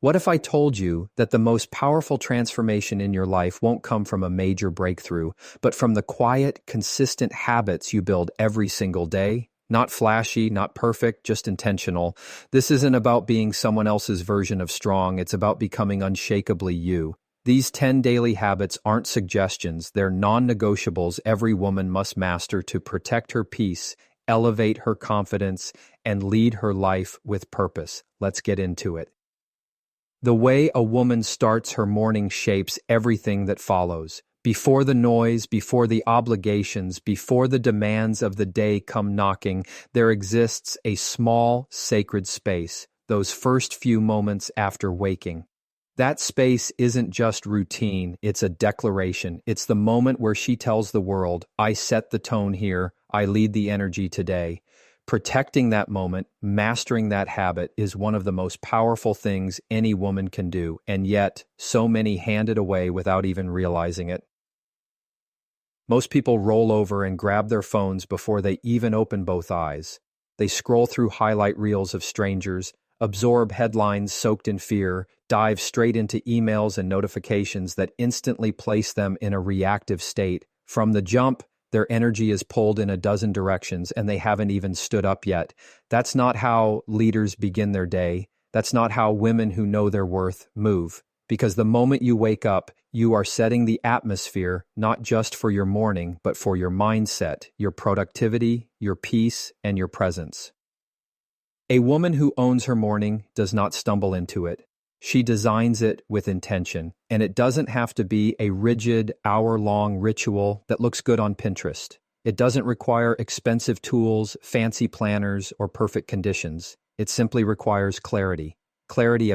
What if I told you that the most powerful transformation in your life won't come from a major breakthrough, but from the quiet, consistent habits you build every single day? Not flashy, not perfect, just intentional. This isn't about being someone else's version of strong, it's about becoming unshakably you. These 10 daily habits aren't suggestions, they're non-negotiables every woman must master to protect her peace, elevate her confidence, and lead her life with purpose. Let's get into it. The way a woman starts her morning shapes everything that follows. Before the noise, before the obligations, before the demands of the day come knocking, there exists a small, sacred space, those first few moments after waking. That space isn't just routine, it's a declaration. It's the moment where she tells the world, I set the tone here, I lead the energy today. Protecting that moment, mastering that habit is one of the most powerful things any woman can do, and yet so many hand it away without even realizing it. Most people roll over and grab their phones before they even open both eyes. They scroll through highlight reels of strangers, absorb headlines soaked in fear, dive straight into emails and notifications that instantly place them in a reactive state. From the jump, their energy is pulled in a dozen directions and they haven't even stood up yet. That's not how leaders begin their day. That's not how women who know their worth move. Because the moment you wake up, you are setting the atmosphere not just for your morning, but for your mindset, your productivity, your peace, and your presence. A woman who owns her morning does not stumble into it. She designs it with intention, and it doesn't have to be a rigid, hour-long ritual that looks good on Pinterest. It doesn't require expensive tools, fancy planners, or perfect conditions. It simply requires clarity. Clarity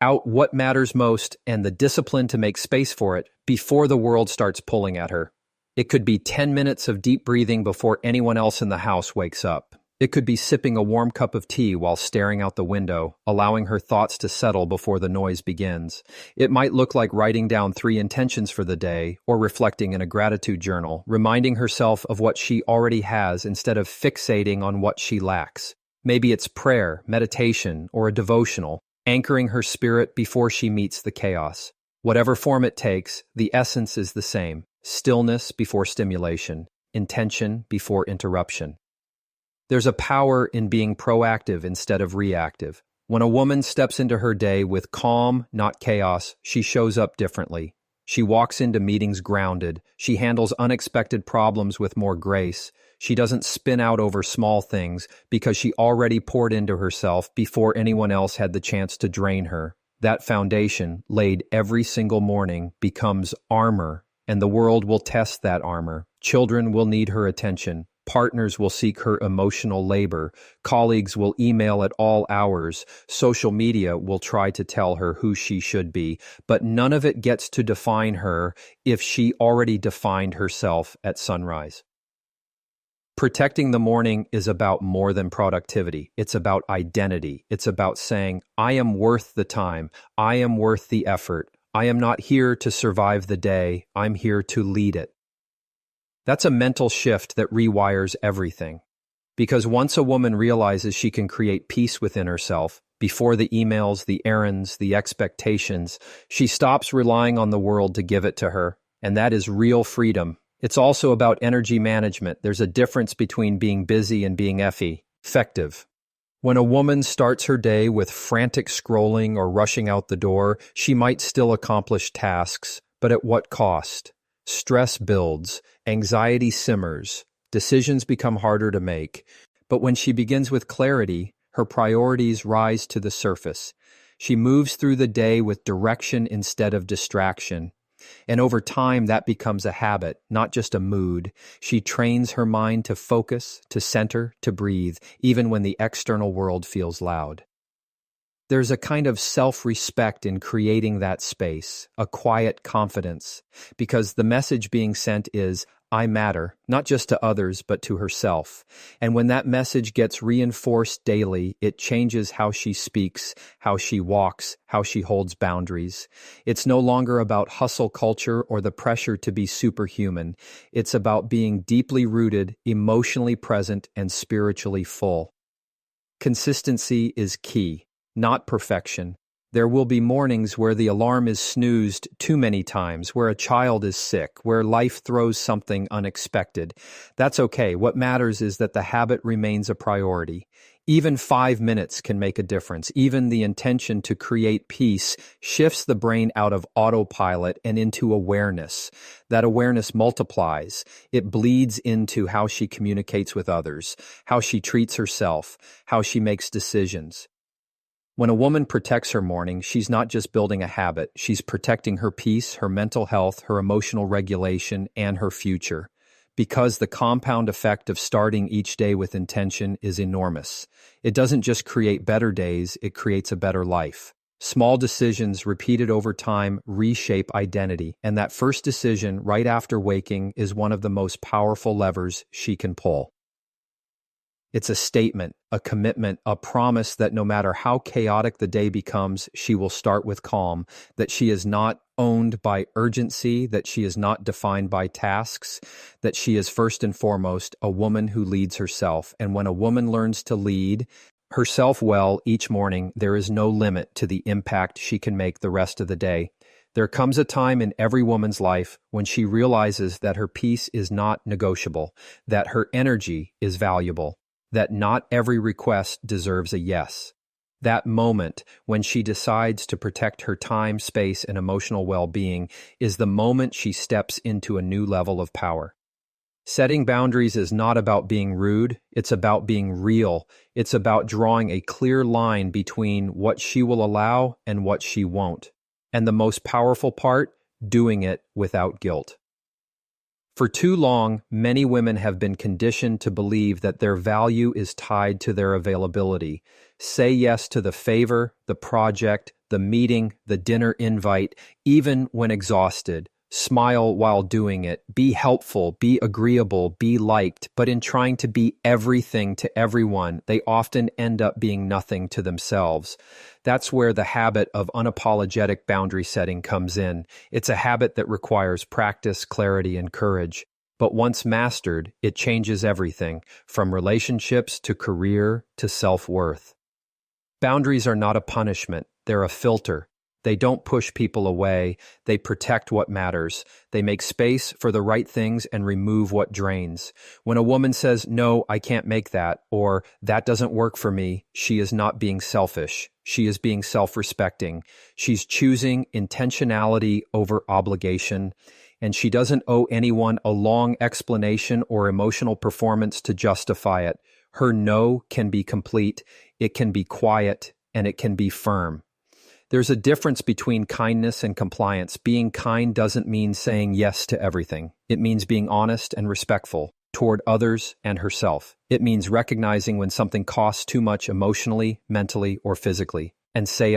out what matters most and the discipline to make space for it before the world starts pulling at her. It could be 10 minutes of deep breathing before anyone else in the house wakes up. It could be sipping a warm cup of tea while staring out the window, allowing her thoughts to settle before the noise begins. It might look like writing down 3 intentions for the day or reflecting in a gratitude journal, reminding herself of what she already has instead of fixating on what she lacks. Maybe it's prayer, meditation, or a devotional, anchoring her spirit before she meets the chaos. Whatever form it takes, the essence is the same: stillness before stimulation, intention before interruption. There's a power in being proactive instead of reactive. When a woman steps into her day with calm, not chaos, she shows up differently. She walks into meetings grounded. She handles unexpected problems with more grace. She doesn't spin out over small things because she already poured into herself before anyone else had the chance to drain her. That foundation, laid every single morning, becomes armor, and the world will test that armor. Children will need her attention. Partners will seek her emotional labor. Colleagues will email at all hours. Social media will try to tell her who she should be. But none of it gets to define her if she already defined herself at sunrise. Protecting the morning is about more than productivity. It's about identity. It's about saying, I am worth the time. I am worth the effort. I am not here to survive the day. I'm here to lead it. That's a mental shift that rewires everything. Because once a woman realizes she can create peace within herself, before the emails, the errands, the expectations, she stops relying on the world to give it to her. And that is real freedom. It's also about energy management. There's a difference between being busy and being effective. When a woman starts her day with frantic scrolling or rushing out the door, she might still accomplish tasks, but at what cost? Stress builds, anxiety simmers, decisions become harder to make. But when she begins with clarity, her priorities rise to the surface. She moves through the day with direction instead of distraction. And over time, that becomes a habit, not just a mood. She trains her mind to focus, to center, to breathe, even when the external world feels loud. There's a kind of self-respect in creating that space, a quiet confidence, because the message being sent is, I matter, not just to others, but to herself. And when that message gets reinforced daily, it changes how she speaks, how she walks, how she holds boundaries. It's no longer about hustle culture or the pressure to be superhuman. It's about being deeply rooted, emotionally present, and spiritually full. Consistency is key. Not perfection, There will be mornings where the alarm is snoozed too many times, where a child is sick, where life throws something unexpected. That's okay. What matters is that the habit remains a priority. Even 5 minutes can make a difference. Even the intention to create peace shifts the brain out of autopilot and into awareness. That awareness multiplies. It bleeds into how she communicates with others, how she treats herself, how she makes decisions. When a woman protects her morning, she's not just building a habit, she's protecting her peace, her mental health, her emotional regulation, and her future. Because the compound effect of starting each day with intention is enormous. It doesn't just create better days, it creates a better life. Small decisions repeated over time reshape identity, and that first decision right after waking is one of the most powerful levers she can pull. It's a statement, a commitment, a promise that no matter how chaotic the day becomes, she will start with calm, that she is not owned by urgency, that she is not defined by tasks, that she is first and foremost a woman who leads herself. And when a woman learns to lead herself well each morning, there is no limit to the impact she can make the rest of the day. There comes a time in every woman's life when she realizes that her peace is not negotiable, that her energy is valuable, that not every request deserves a yes. That moment when she decides to protect her time, space, and emotional well-being is the moment she steps into a new level of power. Setting boundaries is not about being rude, it's about being real. It's about drawing a clear line between what she will allow and what she won't. And the most powerful part, doing it without guilt. For too long, many women have been conditioned to believe that their value is tied to their availability. Say yes to the favor, the project, the meeting, the dinner invite, even when exhausted. Smile while doing it. Be helpful, be agreeable, be liked. But in trying to be everything to everyone, they often end up being nothing to themselves. That's where the habit of unapologetic boundary setting comes in. It's a habit that requires practice, clarity, and courage. But once mastered, it changes everything, from relationships to career to self-worth. Boundaries are not a punishment, they're a filter. They don't push people away, they protect what matters. They make space for the right things and remove what drains. When a woman says, "No, I can't make that," or "That doesn't work for me," she is not being selfish. She is being self-respecting. She's choosing intentionality over obligation, and she doesn't owe anyone a long explanation or emotional performance to justify it. Her no can be complete, it can be quiet, and it can be firm. There's a difference between kindness and compliance. Being kind doesn't mean saying yes to everything. It means being honest and respectful toward others and herself. It means recognizing when something costs too much emotionally, mentally, or physically, and say,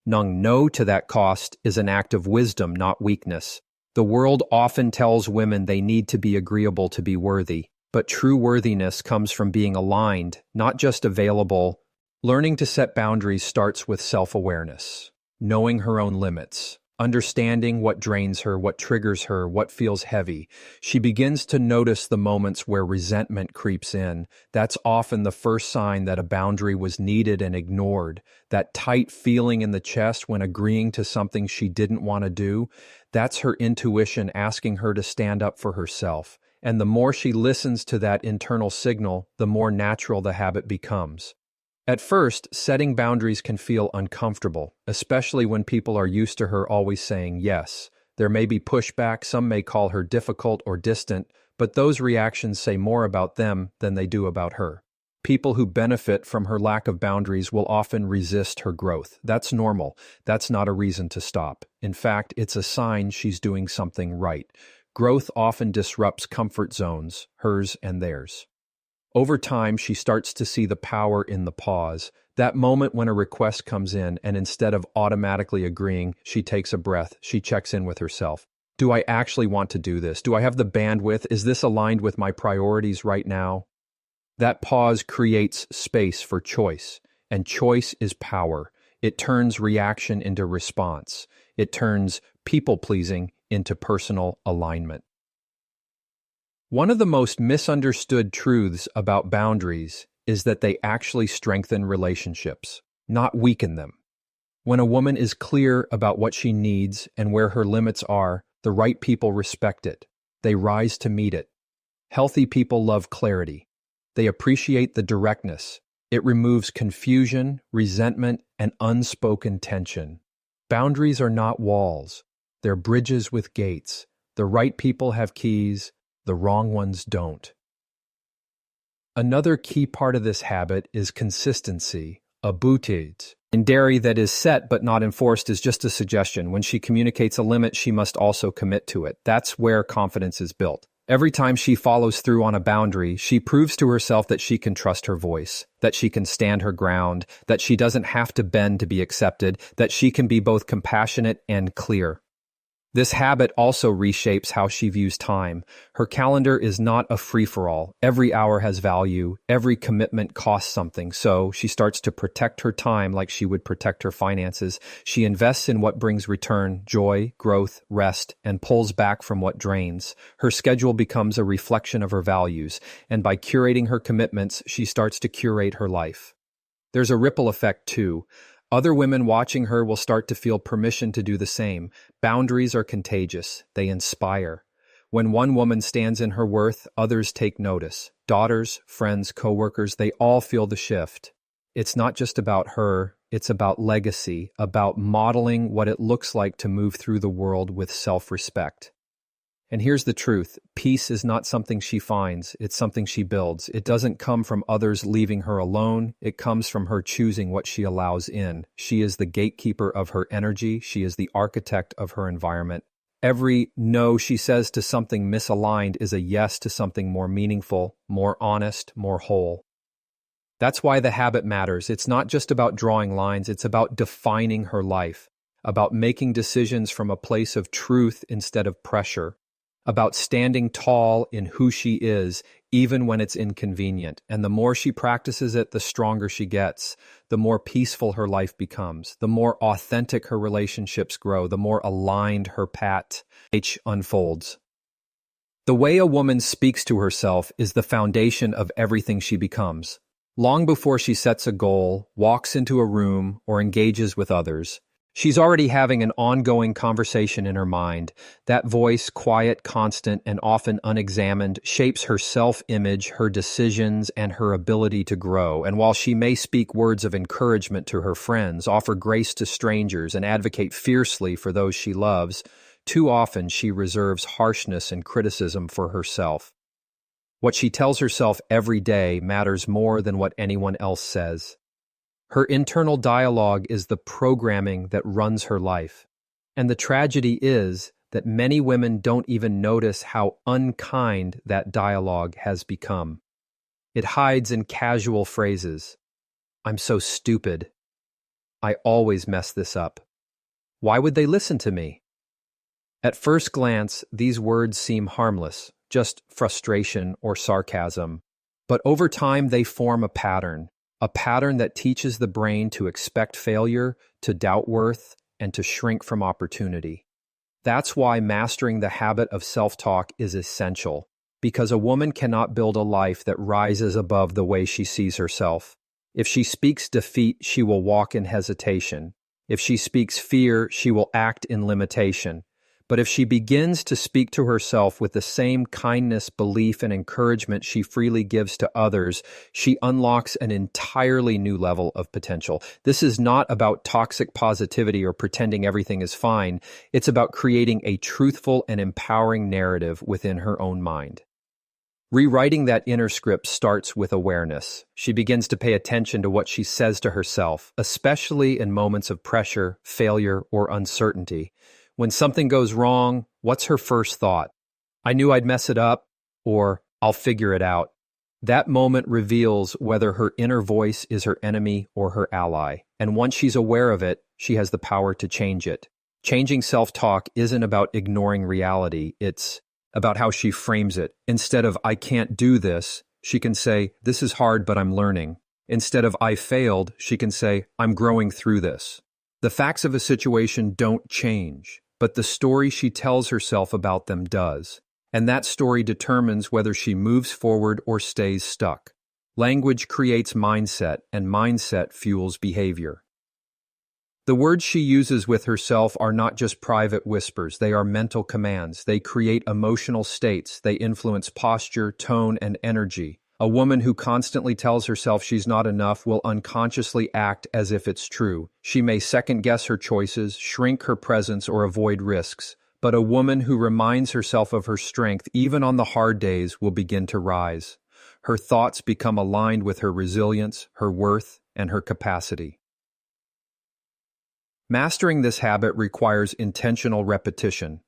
no to that cost is an act of wisdom, not weakness. The world often tells women they need to be agreeable to be worthy, but true worthiness comes from being aligned, not just available. Learning to set boundaries starts with self-awareness, knowing her own limits, understanding what drains her, what triggers her, what feels heavy. She begins to notice the moments where resentment creeps in. That's often the first sign that a boundary was needed and ignored. That tight feeling in the chest when agreeing to something she didn't want to do, that's her intuition asking her to stand up for herself. And the more she listens to that internal signal, the more natural the habit becomes. At first, setting boundaries can feel uncomfortable, especially when people are used to her always saying yes. There may be pushback, some may call her difficult or distant, but those reactions say more about them than they do about her. People who benefit from her lack of boundaries will often resist her growth. That's normal. That's not a reason to stop. In fact, it's a sign she's doing something right. Growth often disrupts comfort zones, hers and theirs. Over time, she starts to see the power in the pause, that moment when a request comes in and instead of automatically agreeing, she takes a breath, she checks in with herself. Do I actually want to do this? Do I have the bandwidth? Is this aligned with my priorities right now? That pause creates space for choice, and choice is power. It turns reaction into response. It turns people-pleasing into personal alignment. One of the most misunderstood truths about boundaries is that they actually strengthen relationships, not weaken them. When a woman is clear about what she needs and where her limits are, the right people respect it. They rise to meet it. Healthy people love clarity. They appreciate the directness. It removes confusion, resentment, and unspoken tension. Boundaries are not walls. They're bridges with gates. The right people have keys. The wrong ones don't. Another key part of this habit is consistency, habitudes. In dairy that is set but not enforced is just a suggestion. When she communicates a limit, she must also commit to it. That's where confidence is built. Every time she follows through on a boundary, she proves to herself that she can trust her voice, that she can stand her ground, that she doesn't have to bend to be accepted, that she can be both compassionate and clear. This habit also reshapes how she views time. Her calendar is not a free-for-all. Every hour has value. Every commitment costs something. So she starts to protect her time like she would protect her finances. She invests in what brings return, joy, growth, rest, and pulls back from what drains. Her schedule becomes a reflection of her values, and by curating her commitments, she starts to curate her life. There's a ripple effect, too. Other women watching her will start to feel permission to do the same. Boundaries are contagious. They inspire. When one woman stands in her worth, others take notice. Daughters, friends, coworkers, they all feel the shift. It's not just about her. It's about legacy, about modeling what it looks like to move through the world with self-respect. And here's the truth. Peace is not something she finds. It's something she builds. It doesn't come from others leaving her alone. It comes from her choosing what she allows in. She is the gatekeeper of her energy. She is the architect of her environment. Every no she says to something misaligned is a yes to something more meaningful, more honest, more whole. That's why the habit matters. It's not just about drawing lines. It's about defining her life, about making decisions from a place of truth instead of pressure, about standing tall in who she is, even when it's inconvenient. And the more she practices it, the stronger she gets, the more peaceful her life becomes, the more authentic her relationships grow, the more aligned her path unfolds. The way a woman speaks to herself is the foundation of everything she becomes. Long before she sets a goal, walks into a room, or engages with others, she's already having an ongoing conversation in her mind. That voice, quiet, constant, and often unexamined, shapes her self-image, her decisions, and her ability to grow. And while she may speak words of encouragement to her friends, offer grace to strangers, and advocate fiercely for those she loves, too often she reserves harshness and criticism for herself. What she tells herself every day matters more than what anyone else says. Her internal dialogue is the programming that runs her life. And the tragedy is that many women don't even notice how unkind that dialogue has become. It hides in casual phrases. I'm so stupid. I always mess this up. Why would they listen to me? At first glance, these words seem harmless, just frustration or sarcasm. But over time, they form a pattern that teaches the brain to expect failure, to doubt worth, and to shrink from opportunity. That's why mastering the habit of self-talk is essential, because a woman cannot build a life that rises above the way she sees herself. If she speaks defeat, she will walk in hesitation. If she speaks fear, she will act in limitation. But if she begins to speak to herself with the same kindness, belief, and encouragement she freely gives to others, she unlocks an entirely new level of potential. This is not about toxic positivity or pretending everything is fine. It's about creating a truthful and empowering narrative within her own mind. Rewriting that inner script starts with awareness. She begins to pay attention to what she says to herself, especially in moments of pressure, failure, or uncertainty. When something goes wrong, what's her first thought? I knew I'd mess it up, or I'll figure it out. That moment reveals whether her inner voice is her enemy or her ally. And once she's aware of it, she has the power to change it. Changing self-talk isn't about ignoring reality. It's about how she frames it. Instead of, I can't do this, she can say, this is hard, but I'm learning. Instead of, I failed, she can say, I'm growing through this. The facts of a situation don't change, but the story she tells herself about them does. And that story determines whether she moves forward or stays stuck. Language creates mindset, and mindset fuels behavior. The words she uses with herself are not just private whispers, they are mental commands. They create emotional states, they influence posture, tone, and energy. A woman who constantly tells herself she's not enough will unconsciously act as if it's true. She may second-guess her choices, shrink her presence, or avoid risks. But a woman who reminds herself of her strength, even on the hard days, will begin to rise. Her thoughts become aligned with her resilience, her worth, and her capacity. Mastering this habit requires intentional repetition.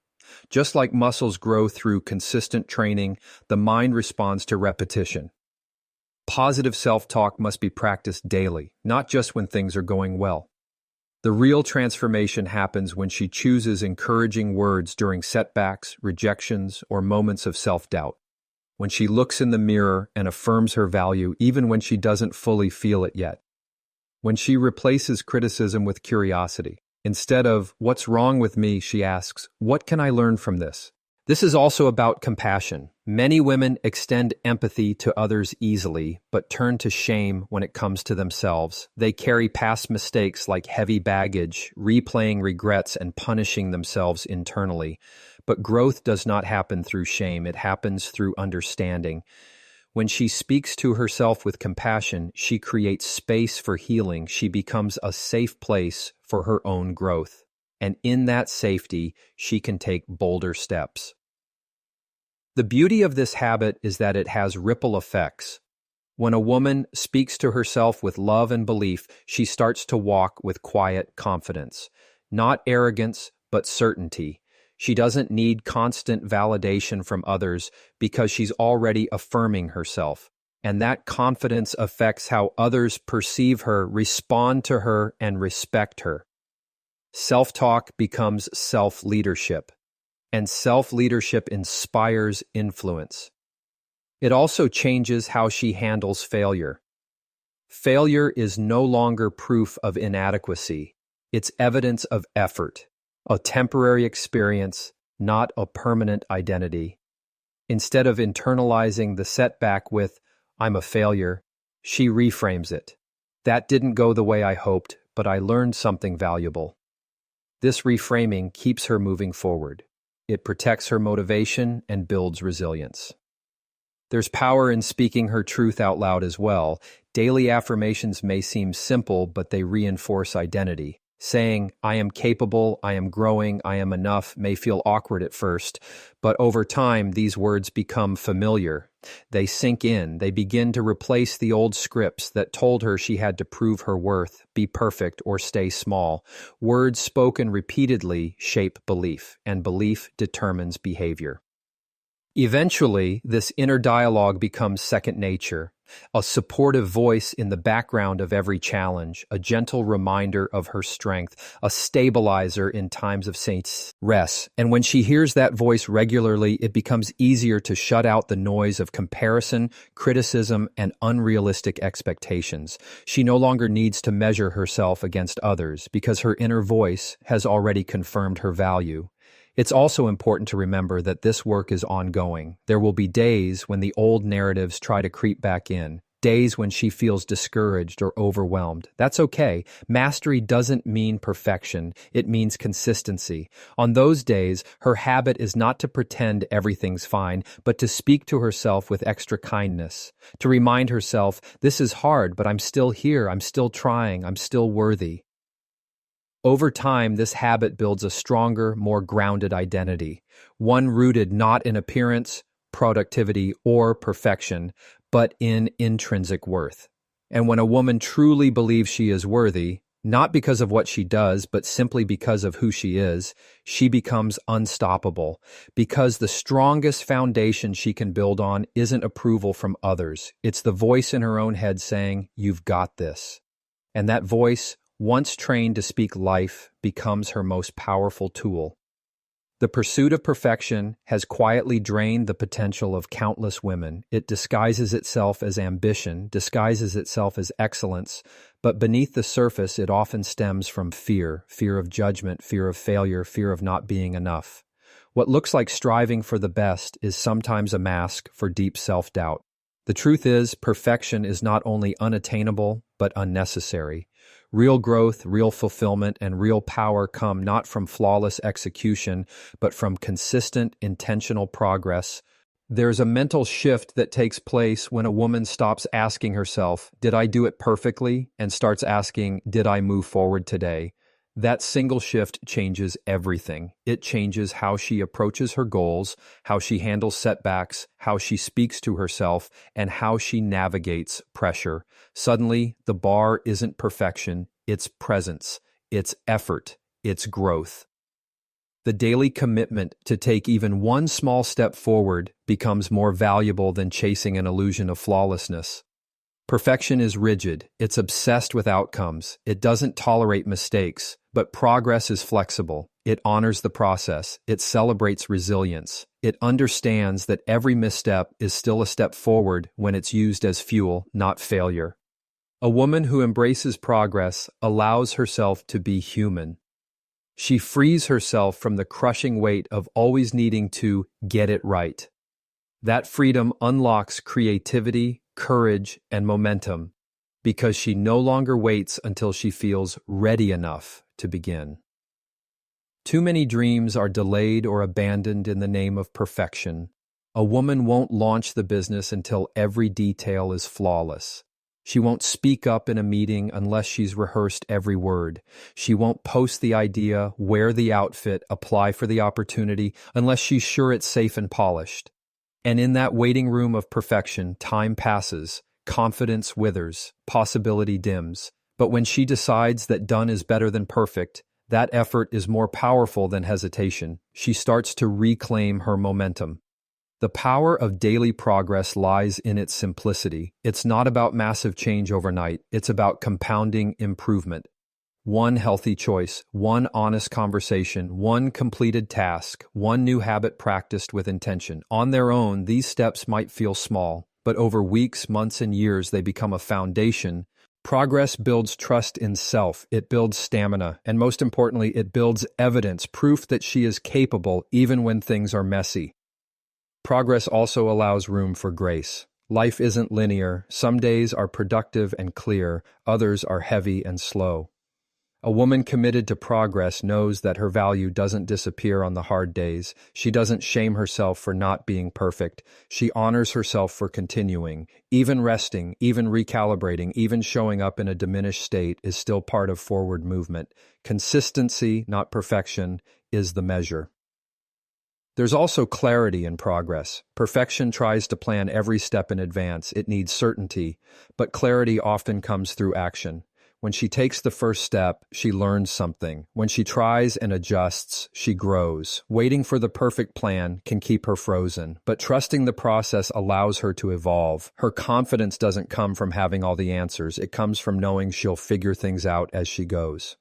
Just like muscles grow through consistent training, the mind responds to repetition. Positive self-talk must be practiced daily, not just when things are going well. The real transformation happens when she chooses encouraging words during setbacks, rejections, or moments of self-doubt. When she looks in the mirror and affirms her value even when she doesn't fully feel it yet. When she replaces criticism with curiosity. Instead of, "What's wrong with me?" she asks, "What can I learn from this?" This is also about compassion. Many women extend empathy to others easily, but turn to shame when it comes to themselves. They carry past mistakes like heavy baggage, replaying regrets and punishing themselves internally. But growth does not happen through shame, it happens through understanding. When she speaks to herself with compassion, she creates space for healing. She becomes a safe place for her own growth. And in that safety, she can take bolder steps. The beauty of this habit is that it has ripple effects. When a woman speaks to herself with love and belief, she starts to walk with quiet confidence. Not arrogance, but certainty. She doesn't need constant validation from others because she's already affirming herself. And that confidence affects how others perceive her, respond to her, and respect her. Self-talk becomes self-leadership, and self-leadership inspires influence. It also changes how she handles failure. Failure is no longer proof of inadequacy. It's evidence of effort, a temporary experience, not a permanent identity. Instead of internalizing the setback with, "I'm a failure," she reframes it. "That didn't go the way I hoped, but I learned something valuable." This reframing keeps her moving forward. It protects her motivation and builds resilience. There's power in speaking her truth out loud as well. Daily affirmations may seem simple, but they reinforce identity. Saying, "I am capable, I am growing, I am enough," may feel awkward at first, but over time these words become familiar. They sink in, they begin to replace the old scripts that told her she had to prove her worth, be perfect, or stay small. Words spoken repeatedly shape belief, and belief determines behavior. Eventually, this inner dialogue becomes second nature, a supportive voice in the background of every challenge, a gentle reminder of her strength, a stabilizer in times of stress. And when she hears that voice regularly, it becomes easier to shut out the noise of comparison, criticism, and unrealistic expectations. She no longer needs to measure herself against others because her inner voice has already confirmed her value. It's also important to remember that this work is ongoing. There will be days when the old narratives try to creep back in, days when she feels discouraged or overwhelmed. That's okay. Mastery doesn't mean perfection. It means consistency. On those days, her habit is not to pretend everything's fine, but to speak to herself with extra kindness, to remind herself, "This is hard, but I'm still here. I'm still trying. I'm still worthy." Over time, this habit builds a stronger, more grounded identity, one rooted not in appearance, productivity, or perfection, but in intrinsic worth. And when a woman truly believes she is worthy, not because of what she does, but simply because of who she is, she becomes unstoppable, because the strongest foundation she can build on isn't approval from others. It's the voice in her own head saying, "You've got this." And that voice, once trained to speak life, becomes her most powerful tool. The pursuit of perfection has quietly drained the potential of countless women. It disguises itself as ambition, disguises itself as excellence, but beneath the surface it often stems from fear of judgment, fear of failure, fear of not being enough. What looks like striving for the best is sometimes a mask for deep self-doubt. The truth is, perfection is not only unattainable, but unnecessary. Real growth, real fulfillment, and real power come not from flawless execution, but from consistent, intentional progress. There's a mental shift that takes place when a woman stops asking herself, "Did I do it perfectly?" and starts asking, "Did I move forward today?" That single shift changes everything. It changes how she approaches her goals, how she handles setbacks, how she speaks to herself, and how she navigates pressure. Suddenly, the bar isn't perfection, it's presence, it's effort, it's growth. The daily commitment to take even one small step forward becomes more valuable than chasing an illusion of flawlessness. Perfection is rigid, it's obsessed with outcomes, it doesn't tolerate mistakes, but progress is flexible. It honors the process, it celebrates resilience, it understands that every misstep is still a step forward when it's used as fuel, not failure. A woman who embraces progress allows herself to be human. She frees herself from the crushing weight of always needing to get it right. That freedom unlocks creativity, courage, and momentum because she no longer waits until she feels ready enough to begin. Too many dreams are delayed or abandoned in the name of perfection. A woman won't launch the business until every detail is flawless. She won't speak up in a meeting unless she's rehearsed every word. She won't post the idea, wear the outfit, apply for the opportunity unless she's sure it's safe and polished. And in that waiting room of perfection, time passes, confidence withers, possibility dims. But when she decides that done is better than perfect, that effort is more powerful than hesitation. She starts to reclaim her momentum. The power of daily progress lies in its simplicity. It's not about massive change overnight. It's about compounding improvement. One healthy choice, one honest conversation, one completed task, one new habit practiced with intention. On their own, these steps might feel small, but over weeks, months, and years, they become a foundation. Progress builds trust in self, it builds stamina, and most importantly, it builds evidence, proof that she is capable even when things are messy. Progress also allows room for grace. Life isn't linear. Some days are productive and clear, others are heavy and slow. A woman committed to progress knows that her value doesn't disappear on the hard days. She doesn't shame herself for not being perfect. She honors herself for continuing. Even resting, even recalibrating, even showing up in a diminished state is still part of forward movement. Consistency, not perfection, is the measure. There's also clarity in progress. Perfection tries to plan every step in advance. It needs certainty, but clarity often comes through action. When she takes the first step, she learns something. When she tries and adjusts, she grows. Waiting for the perfect plan can keep her frozen, but trusting the process allows her to evolve. Her confidence doesn't come from having all the answers. It comes from knowing she'll figure things out as she goes.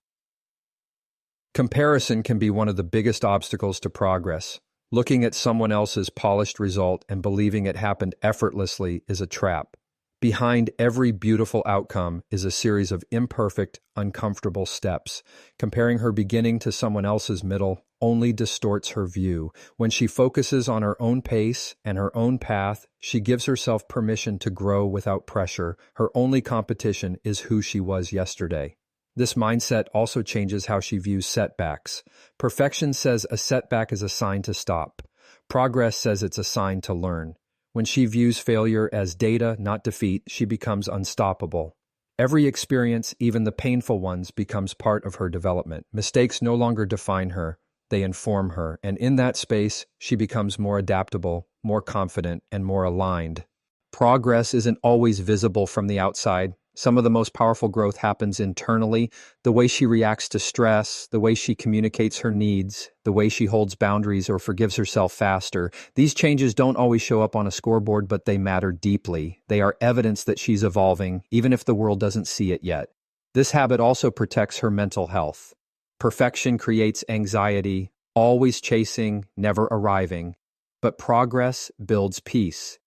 Comparison can be one of the biggest obstacles to progress. Looking at someone else's polished result and believing it happened effortlessly is a trap. Behind every beautiful outcome is a series of imperfect, uncomfortable steps. Comparing her beginning to someone else's middle only distorts her view. When she focuses on her own pace and her own path, she gives herself permission to grow without pressure. Her only competition is who she was yesterday. This mindset also changes how she views setbacks. Perfection says a setback is a sign to stop. Progress says it's a sign to learn. When she views failure as data, not defeat, she becomes unstoppable. Every experience, even the painful ones, becomes part of her development. Mistakes no longer define her, they inform her, and in that space, she becomes more adaptable, more confident, and more aligned. Progress isn't always visible from the outside. Some of the most powerful growth happens internally. The way she reacts to stress, the way she communicates her needs, the way she holds boundaries or forgives herself faster. These changes don't always show up on a scoreboard, but they matter deeply. They are evidence that she's evolving, even if the world doesn't see it yet. This habit also protects her mental health. Perfection creates anxiety, always chasing, never arriving. But progress builds peace.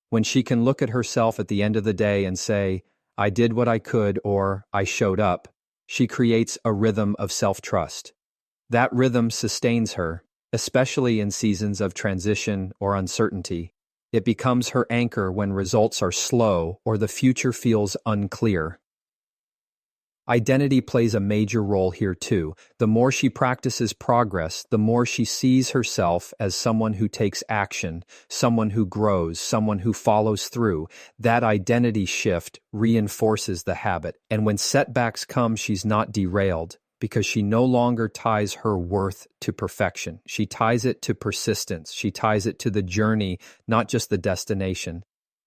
When she can look at herself at the end of the day and say, "I did what I could," or "I showed up," she creates a rhythm of self-trust. That rhythm sustains her, especially in seasons of transition or uncertainty. It becomes her anchor when results are slow or the future feels unclear. Identity plays a major role here too. The more she practices progress, the more she sees herself as someone who takes action, someone who grows, someone who follows through. That identity shift reinforces the habit. And when setbacks come, she's not derailed because she no longer ties her worth to perfection. She ties it to persistence. She ties it to the journey, not just the destination.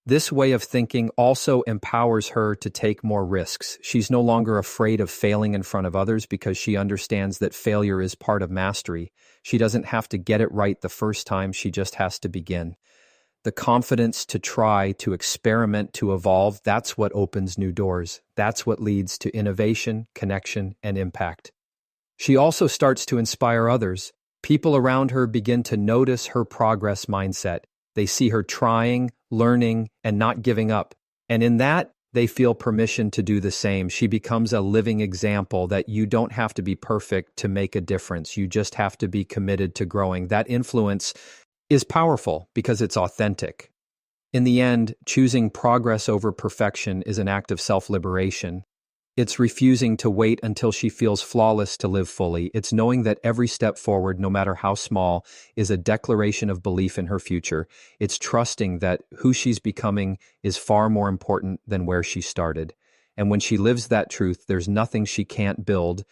This way of thinking also empowers her to take more risks. She's no longer afraid of failing in front of others because she understands that failure is part of mastery. She doesn't have to get it right the first time, she just has to begin. The confidence to try, to experiment, to evolve, that's what opens new doors. That's what leads to innovation, connection, and impact. She also starts to inspire others. People around her begin to notice her progress mindset. They see her trying, learning, and not giving up. And in that, they feel permission to do the same. She becomes a living example that you don't have to be perfect to make a difference. You just have to be committed to growing. That influence is powerful because it's authentic. In the end, choosing progress over perfection is an act of self-liberation. It's refusing to wait until she feels flawless to live fully. It's knowing that every step forward, no matter how small, is a declaration of belief in her future. It's trusting that who she's becoming is far more important than where she started. And when she lives that truth, there's nothing she can't build,